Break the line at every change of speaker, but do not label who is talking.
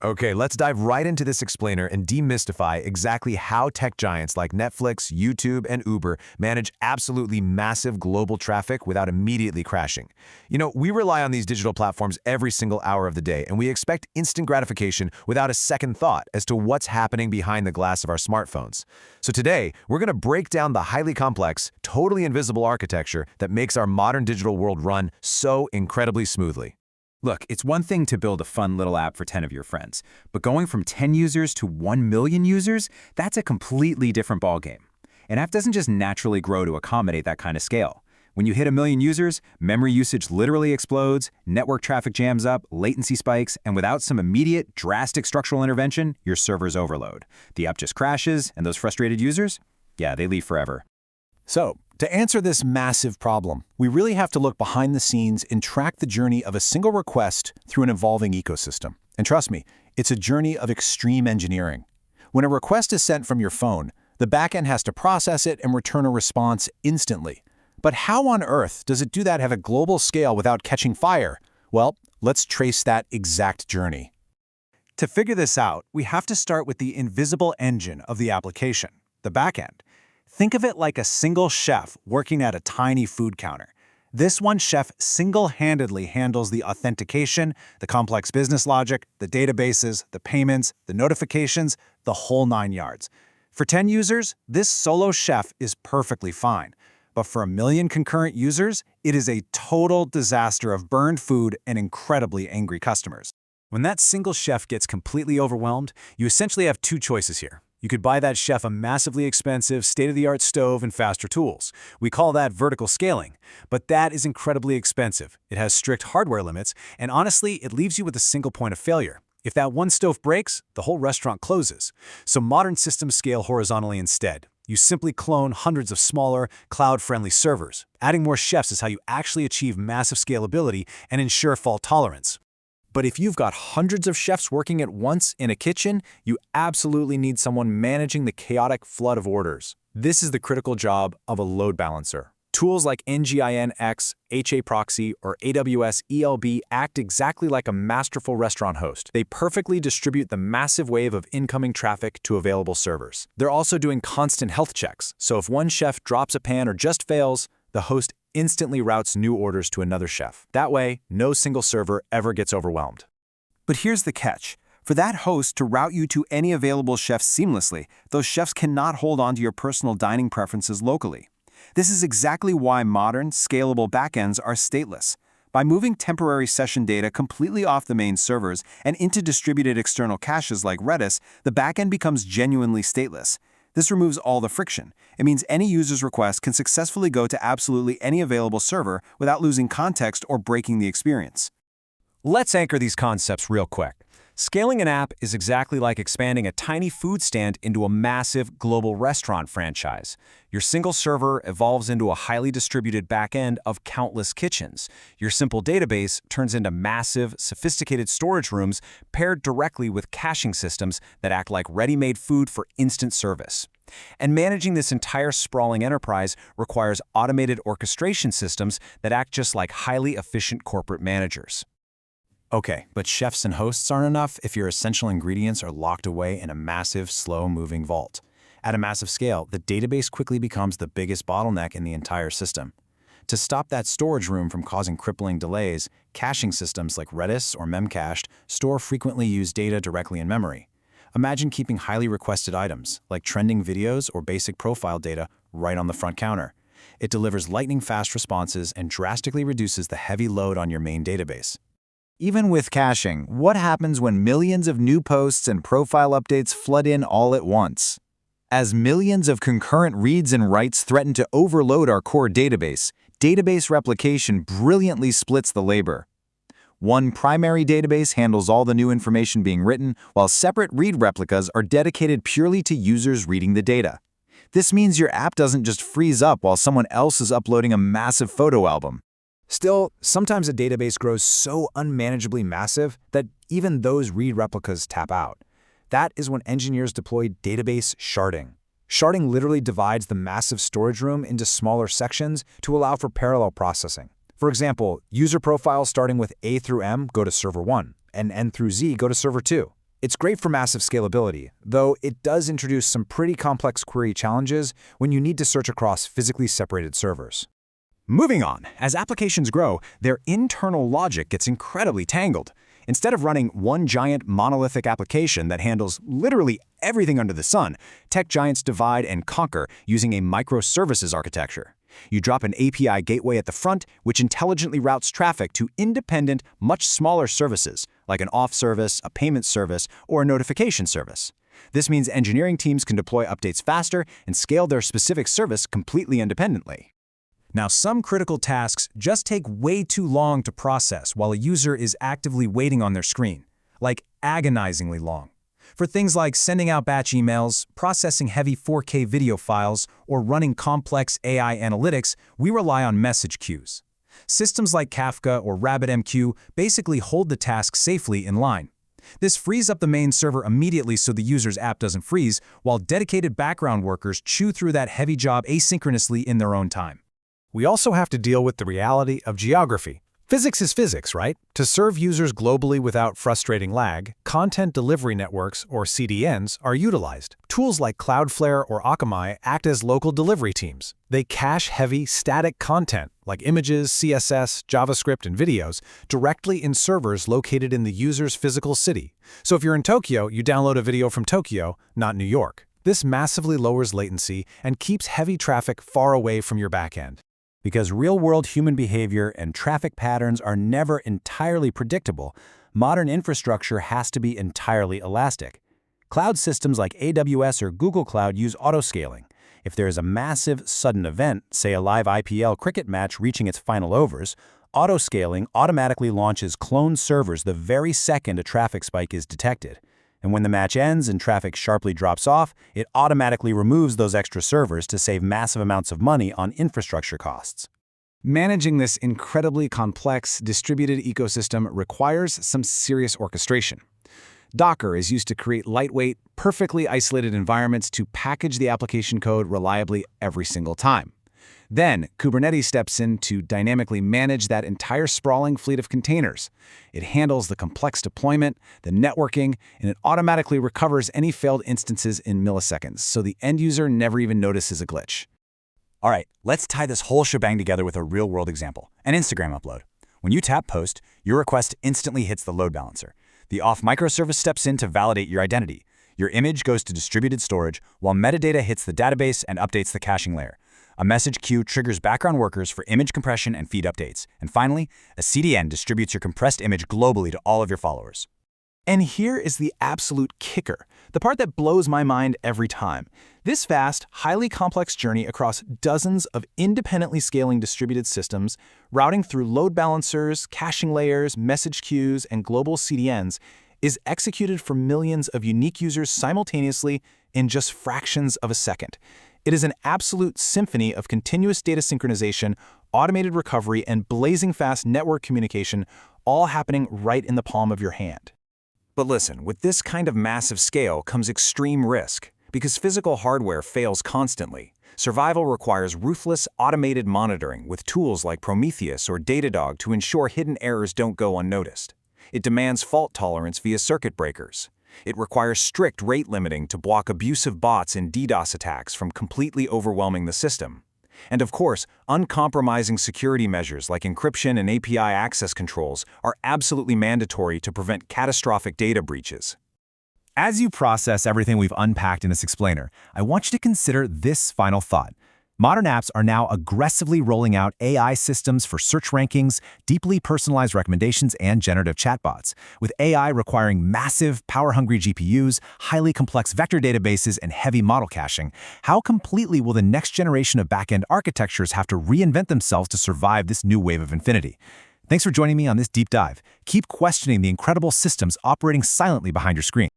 Okay, let's dive right into this explainer and demystify exactly how tech giants like Netflix, YouTube, and Uber manage absolutely massive global traffic without immediately crashing. We rely on these digital platforms every single hour of the day, and we expect instant gratification without a second thought as to what's happening behind the glass of our smartphones. So today, we're going to break down the highly complex, totally invisible architecture that makes our modern digital world run so incredibly smoothly.
Look, it's one thing to build a fun little app for 10 of your friends, but going from 10 users to 1 million users, that's a completely different ballgame. An app doesn't just naturally grow to accommodate that kind of scale. When you hit 1 million users, memory usage literally explodes, network traffic jams up, latency spikes, and without some immediate, drastic structural intervention, your servers overload. The app just crashes, and those frustrated users? Yeah, they leave forever.
So, to answer this massive problem, we really have to look behind the scenes and track the journey of a single request through an evolving ecosystem. And trust me, it's a journey of extreme engineering. When a request is sent from your phone, the backend has to process it and return a response instantly. But how on earth does it do that at a global scale without catching fire? Well, let's trace that exact journey.
To figure this out, we have to start with the invisible engine of the application, the backend. Think of it like a single chef working at a tiny food counter. This one chef single-handedly handles the authentication, the complex business logic, the databases, the payments, the notifications, the whole 9 yards. For 10 users, this solo chef is perfectly fine. But for 1 million concurrent users, it is a total disaster of burned food and incredibly angry customers. When that single chef gets completely overwhelmed, you essentially have 2 choices here. You could buy that chef a massively expensive, state-of-the-art stove and faster tools. We call that vertical scaling. But that is incredibly expensive. It has strict hardware limits, and honestly, it leaves you with a single point of failure. If that one stove breaks, the whole restaurant closes. So modern systems scale horizontally instead. You simply clone hundreds of smaller, cloud-friendly servers. Adding more chefs is how you actually achieve massive scalability and ensure fault tolerance. But if you've got hundreds of chefs working at once in a kitchen, you absolutely need someone managing the chaotic flood of orders. This is the critical job of a load balancer. Tools like NGINX, HAProxy, or AWS ELB act exactly like a masterful restaurant host. They perfectly distribute the massive wave of incoming traffic to available servers. They're also doing constant health checks, so if one chef drops a pan or just fails, the host instantly routes new orders to another chef. That way, no single server ever gets overwhelmed.
But here's the catch. For that host to route you to any available chefs seamlessly, those chefs cannot hold on to your personal dining preferences locally. This is exactly why modern, scalable backends are stateless. By moving temporary session data completely off the main servers and into distributed external caches like Redis, the backend becomes genuinely stateless. This removes all the friction. It means any user's request can successfully go to absolutely any available server without losing context or breaking the experience.
Let's anchor these concepts real quick. Scaling an app is exactly like expanding a tiny food stand into a massive global restaurant franchise. Your single server evolves into a highly distributed backend of countless kitchens. Your simple database turns into massive, sophisticated storage rooms paired directly with caching systems that act like ready-made food for instant service. And managing this entire sprawling enterprise requires automated orchestration systems that act just like highly efficient corporate managers.
Okay, but chefs and hosts aren't enough if your essential ingredients are locked away in a massive, slow-moving vault. At a massive scale, the database quickly becomes the biggest bottleneck in the entire system. To stop that storage room from causing crippling delays, caching systems like Redis or Memcached store frequently used data directly in memory. Imagine keeping highly requested items, like trending videos or basic profile data, right on the front counter. It delivers lightning-fast responses and drastically reduces the heavy load on your main database.
Even with caching, what happens when millions of new posts and profile updates flood in all at once? As millions of concurrent reads and writes threaten to overload our core database, database replication brilliantly splits the labor. One primary database handles all the new information being written, while separate read replicas are dedicated purely to users reading the data. This means your app doesn't just freeze up while someone else is uploading a massive photo album.
Still, sometimes a database grows so unmanageably massive that even those read replicas tap out. That is when engineers deploy database sharding. Sharding literally divides the massive storage room into smaller sections to allow for parallel processing. For example, user profiles starting with A through M go to server 1, and N through Z go to server 2. It's great for massive scalability, though it does introduce some pretty complex query challenges when you need to search across physically separated servers. Moving on, as applications grow, their internal logic gets incredibly tangled. Instead of running one giant monolithic application that handles literally everything under the sun, tech giants divide and conquer using a microservices architecture. You drop an API gateway at the front, which intelligently routes traffic to independent, much smaller services, like an auth service, a payment service, or a notification service. This means engineering teams can deploy updates faster and scale their specific service completely independently. Now, some critical tasks just take way too long to process while a user is actively waiting on their screen, like agonizingly long. For things like sending out batch emails, processing heavy 4K video files, or running complex AI analytics, we rely on message queues. Systems like Kafka or RabbitMQ basically hold the task safely in line. This frees up the main server immediately so the user's app doesn't freeze, while dedicated background workers chew through that heavy job asynchronously in their own time.
We also have to deal with the reality of geography. Physics is physics, right? To serve users globally without frustrating lag, content delivery networks, or CDNs, are utilized. Tools like Cloudflare or Akamai act as local delivery teams. They cache heavy, static content, like images, CSS, JavaScript, and videos, directly in servers located in the user's physical city. So if you're in Tokyo, you download a video from Tokyo, not New York. This massively lowers latency and keeps heavy traffic far away from your backend.
Because real-world human behavior and traffic patterns are never entirely predictable, modern infrastructure has to be entirely elastic. Cloud systems like AWS or Google Cloud use autoscaling. If there is a massive, sudden event, say a live IPL cricket match reaching its final overs, autoscaling automatically launches cloned servers the very second a traffic spike is detected. And when the match ends and traffic sharply drops off, it automatically removes those extra servers to save massive amounts of money on infrastructure costs.
Managing this incredibly complex, distributed ecosystem requires some serious orchestration. Docker is used to create lightweight, perfectly isolated environments to package the application code reliably every single time. Then, Kubernetes steps in to dynamically manage that entire sprawling fleet of containers. It handles the complex deployment, the networking, and it automatically recovers any failed instances in milliseconds, so the end user never even notices a glitch.
All right, let's tie this whole shebang together with a real-world example, an Instagram upload. When you tap Post, your request instantly hits the load balancer. The auth microservice steps in to validate your identity. Your image goes to distributed storage, while metadata hits the database and updates the caching layer. A message queue triggers background workers for image compression and feed updates. And finally, a CDN distributes your compressed image globally to all of your followers.
And here is the absolute kicker, the part that blows my mind every time. This vast, highly complex journey across dozens of independently scaling distributed systems, routing through load balancers, caching layers, message queues, and global CDNs, is executed for millions of unique users simultaneously in just fractions of a second. It is an absolute symphony of continuous data synchronization, automated recovery, and blazing fast network communication, all happening right in the palm of your hand.
But listen, with this kind of massive scale comes extreme risk. Because physical hardware fails constantly, survival requires ruthless, automated monitoring with tools like Prometheus or Datadog to ensure hidden errors don't go unnoticed. It demands fault tolerance via circuit breakers. It requires strict rate limiting to block abusive bots and DDoS attacks from completely overwhelming the system. And of course, uncompromising security measures like encryption and API access controls are absolutely mandatory to prevent catastrophic data breaches.
As you process everything we've unpacked in this explainer, I want you to consider this final thought. Modern apps are now aggressively rolling out AI systems for search rankings, deeply personalized recommendations, and generative chatbots. With AI requiring massive, power-hungry GPUs, highly complex vector databases, and heavy model caching, how completely will the next generation of backend architectures have to reinvent themselves to survive this new wave of infinity? Thanks for joining me on this deep dive. Keep questioning the incredible systems operating silently behind your screen.